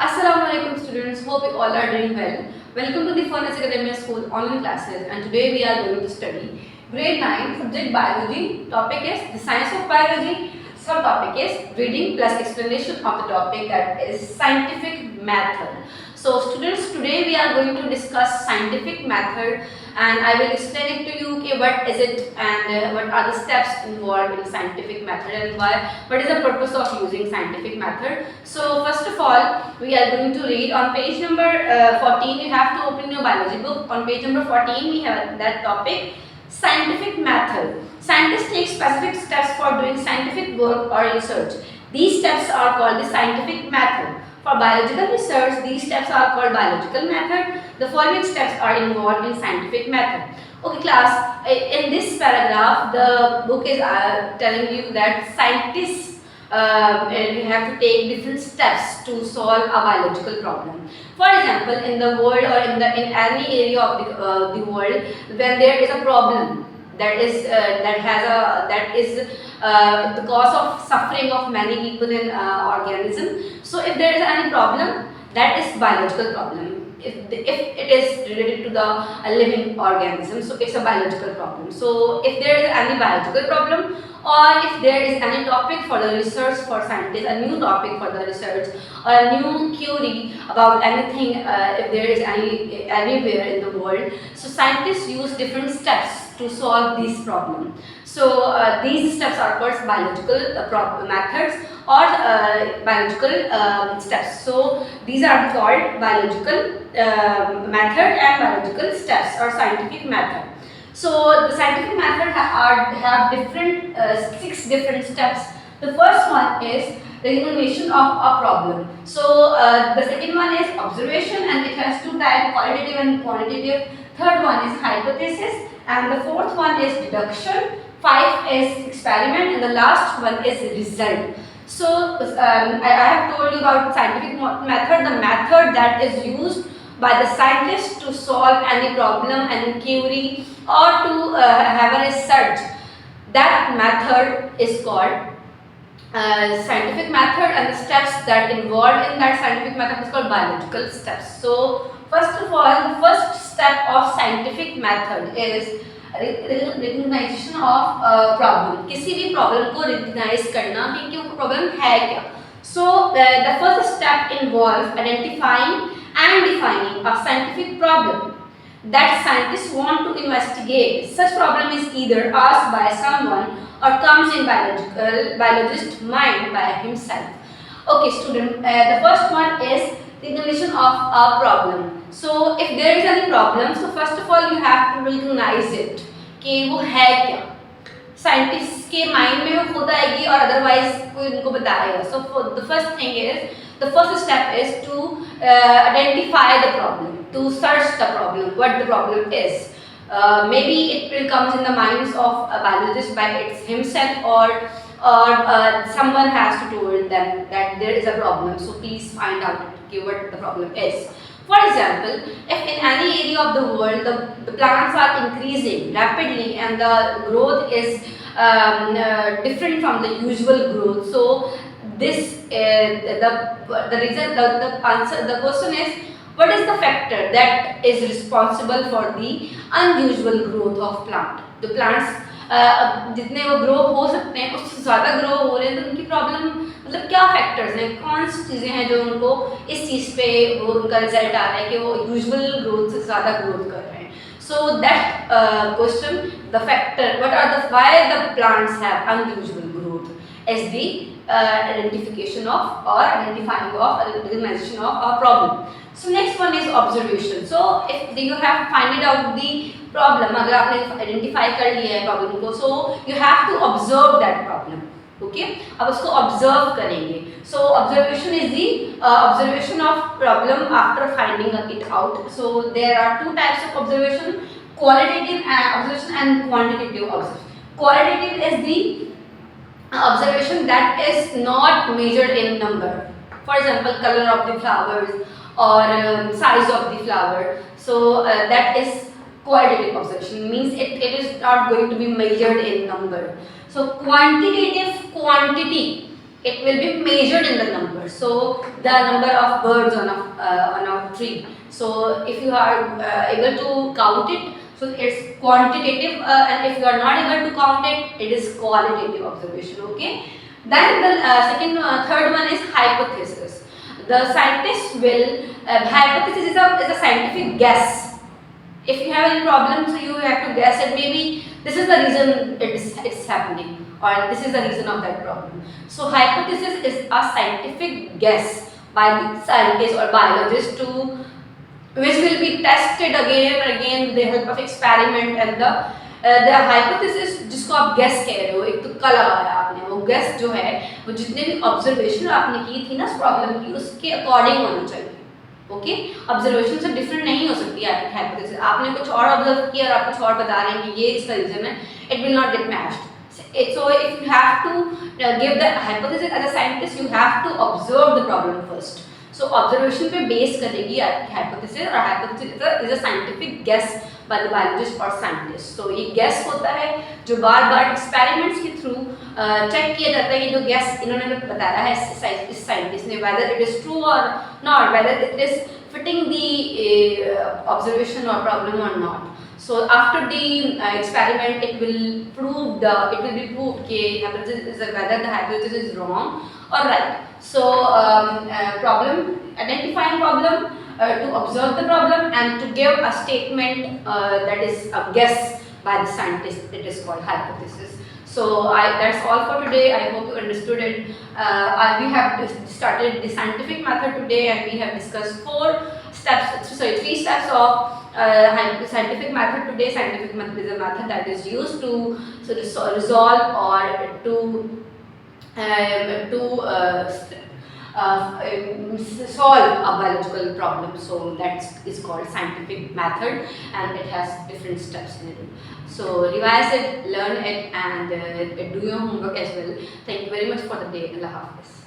Assalamualaikum students, hope you all are doing well. Welcome to the Furnace Academia School online classes, and today we are going to study grade 9 subject biology. Topic is the science of biology. Subtopic is reading plus explanation of the topic, that is scientific method. So students, today we are going to discuss scientific method, and I will explain it to you, okay, what is it and what are the steps involved in scientific method and what is the purpose of using scientific method. So first of all, we are going to read on page number 14. You have to open your biology book. On page number 14 we have that topic, scientific method. Scientists take specific steps for doing scientific work or research. These steps are called the scientific method. For biological research, these steps are called biological method. The following steps are involved in scientific method. Okay class, in this paragraph the book is telling you that scientists have to take different steps to solve a biological problem. For example, in the world or in any area of the world, when there is a problem that is the cause of suffering of many people in organism. So if there is any problem, that is biological problem. If it is related to the living organism, so it's a biological problem. So if there is any biological problem, or if there is any topic for the research for scientists, a new topic for the research, or a new query about anything, if there is anywhere in the world, so scientists use different steps to solve these problems. So these steps are called biological methods or biological steps. So these are called biological method and biological steps or scientific method. So the scientific method have different 6 different steps. The first one is the evaluation of a problem. So the second one is observation, and it has 2 types, qualitative and quantitative. Third one is hypothesis, and the fourth one is deduction. 5 is experiment, and the last one is result. So I have told you about scientific method, the method that is used by the scientists to solve any problem, any query, or to have a research. That method is called scientific method, and the steps that involved in that scientific method is called biological steps. So first of all, the first step of scientific method is recognition of problem. किसी भी problem को recognize करना कि वो problem है क्या. So the first step involves identifying and defining a scientific problem that scientists want to investigate. Such problem is either asked by someone or comes in biologist mind by himself. Okay student, the first one is recognition of a problem. So if there is any problem, so first of all you have to recognize it कि वो है क्या. Scientist के mind में वो खुद आएगी और अदरवाइज कोई उनको बताएगा. So the first thing is, the first step is to identify the problem, to search the problem, what the problem is. Maybe it will comes in the minds of a biologist by himself, or someone has to told them that there is a problem, so please find out what the problem is. For example, if in any area of the world the plants are increasing rapidly and the growth is different from the usual growth, so this the reason, the answer, the question is, what is the factor that is responsible for the unusual growth of plant? The plants जितने वो grow हो सकते हैं उससे ज़्यादा grow हो रहे हैं, तो उनकी प्रॉब्लम मतलब क्या फैक्टर्स हैं, कौन सी चीज़ें हैं जो उनको इस चीज़ पे वो उनका रिजल्ट आ रहा है कि वो यूजुअल ग्रोथ से ज़्यादा ग्रोथ कर रहे हैं. So that question, the factor, what are the why the plants have unusual growth is the identification of or identifying of recognition of a problem. So next one is observation. So if you have find it out the problem, अगर आपने identify कर लिया है problem को, so you have to observe that problem. Okay, अब उसको observe करेंगे. So observation is the observation of problem after finding it out. So there are 2 types of observation: qualitative observation and quantitative observation. Qualitative is the observation that is not measured in number. For example, color of the flowers or size of the flower. So that is qualitative observation, means it is not going to be measured in number. So quantitative, quantity it will be measured in the number. So the number of birds on a tree. So if you are able to count it, so it's quantitative, and if you are not able to count it, it is qualitative observation. Okay. Then the third one is hypothesis. The scientist will hypothesis is a scientific guess. If you have any problem, so you have to guess it. Maybe this is the reason it's happening, or this is the reason of that problem. So hypothesis is a scientific guess by the scientist or biologist to which will be tested again and again with the help of experiment and the hypothesis जिसको आप guess कह रहे हो, एक तुक्का लगाया आपने, वो guess जो है वो जितने भी observation आपने की थी ना इस problem की उसके according होना चाहिए. ओके, ऑब्जर्वेशन से डिफरेंट नहीं हो सकती आपकी हाइपोथेसिस. आपने कुछ और ऑब्जर्व किया और आप कुछ और बता रहे हैं कि ये इसका रीजन है, it will not gate matched. So if you have to give the hypothesis as a scientist, you have to observe the problem first. So observation पे बेस करेगी आपकी hypothesis, और hypothesis is a scientific guess by the biologist or scientist. So ये guess होता है जो बार बार experiments के through check किया जाता है कि जो guess इन्होंने बताया है इस scientist ने, whether it is true or not, whether it is fitting the observation or problem or not. So after the experiment, it will be proved whether the hypothesis is wrong or right. So identifying problem, to observe the problem, and to give a statement that is a guess by the scientist. It is called hypothesis. So that's all for today. I hope you understood it. We have started the scientific method today, and we have discussed three steps of scientific method today. Scientific method is a method that is used to resolve or solve a biological problem. So that is called scientific method, and it has different steps in it. So revise it, learn it, and do your homework as well. Thank you very much for the day. Allah Hafiz.